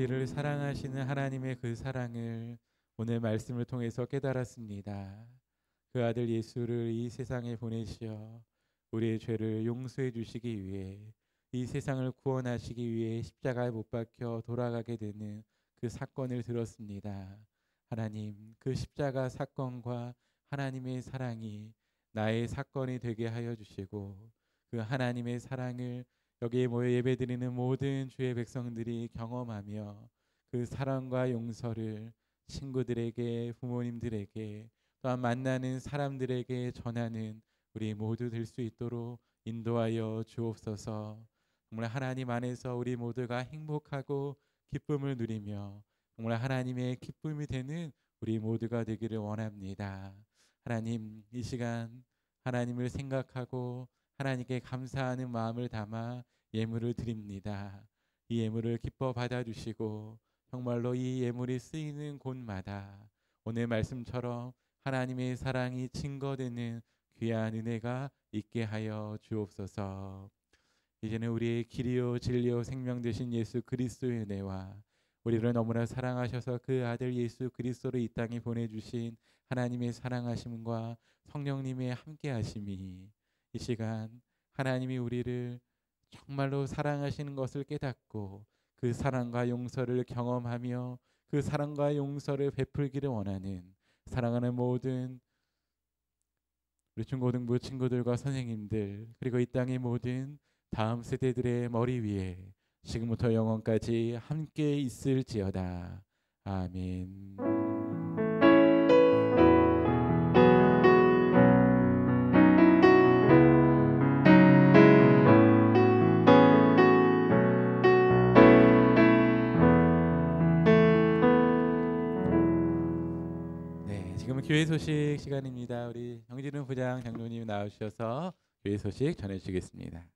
우리를 사랑하시는 하나님의 그 사랑을 오늘 말씀을 통해서 깨달았습니다. 그 아들 예수를 이 세상에 보내시어 우리의 죄를 용서해 주시기 위해 이 세상을 구원하시기 위해 십자가에 못 박혀 돌아가게 되는 그 사건을 들었습니다. 하나님, 그 십자가 사건과 하나님의 사랑이 나의 사건이 되게 하여 주시고 그 하나님의 사랑을 여기에 모여 예배드리는 모든 주의 백성들이 경험하며 그 사랑과 용서를 친구들에게, 부모님들에게, 또한 만나는 사람들에게 전하는 우리 모두 될 수 있도록 인도하여 주옵소서. 정말 하나님 안에서 우리 모두가 행복하고 기쁨을 누리며 정말 하나님의 기쁨이 되는 우리 모두가 되기를 원합니다. 하나님, 이 시간 하나님을 생각하고 하나님께 감사하는 마음을 담아 예물을 드립니다. 이 예물을 기뻐 받아주시고 정말로 이 예물이 쓰이는 곳마다 오늘 말씀처럼 하나님의 사랑이 증거되는 귀한 은혜가 있게 하여 주옵소서. 이제는 우리의 길이요 진리요 생명 되신 예수 그리스도의 은혜와 우리를 너무나 사랑하셔서 그 아들 예수 그리스도를 이 땅에 보내주신 하나님의 사랑하심과 성령님의 함께하심이 이 시간 하나님이 우리를 정말로 사랑하시는 것을 깨닫고 그 사랑과 용서를 경험하며 그 사랑과 용서를 베풀기를 원하는 사랑하는 모든 우리 중고등부 친구들과 선생님들 그리고 이 땅의 모든 다음 세대들의 머리 위에 지금부터 영원까지 함께 있을지어다. 아멘. 지금은 교회 소식 시간입니다. 우리 정진훈 부장 장로님 나오셔서 교회 소식 전해주시겠습니다.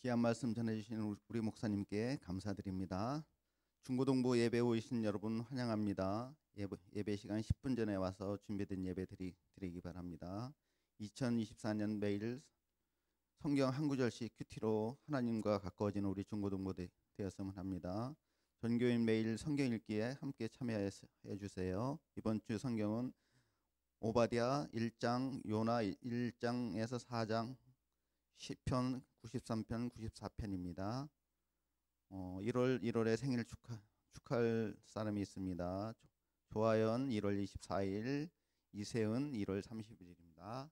귀한 말씀 전해주신 우리 목사님께 감사드립니다. 중고등부 예배 오신 여러분 환영합니다. 예배 시간 10분 전에 와서 준비된 예배 드리기 바랍니다. 2024년 매일 성경 한 구절씩 큐티로 하나님과 가까워지는 우리 중고등부 되었으면 합니다. 전교인 매일 성경 읽기에 함께 참여해 주세요. 이번 주 성경은 오바댜 1장, 요나 1장에서 4장, 시편 93편, 94편입니다. 1월에 생일 축하할 사람이 있습니다. 조하연 1월 24일, 이세은 1월 30일입니다.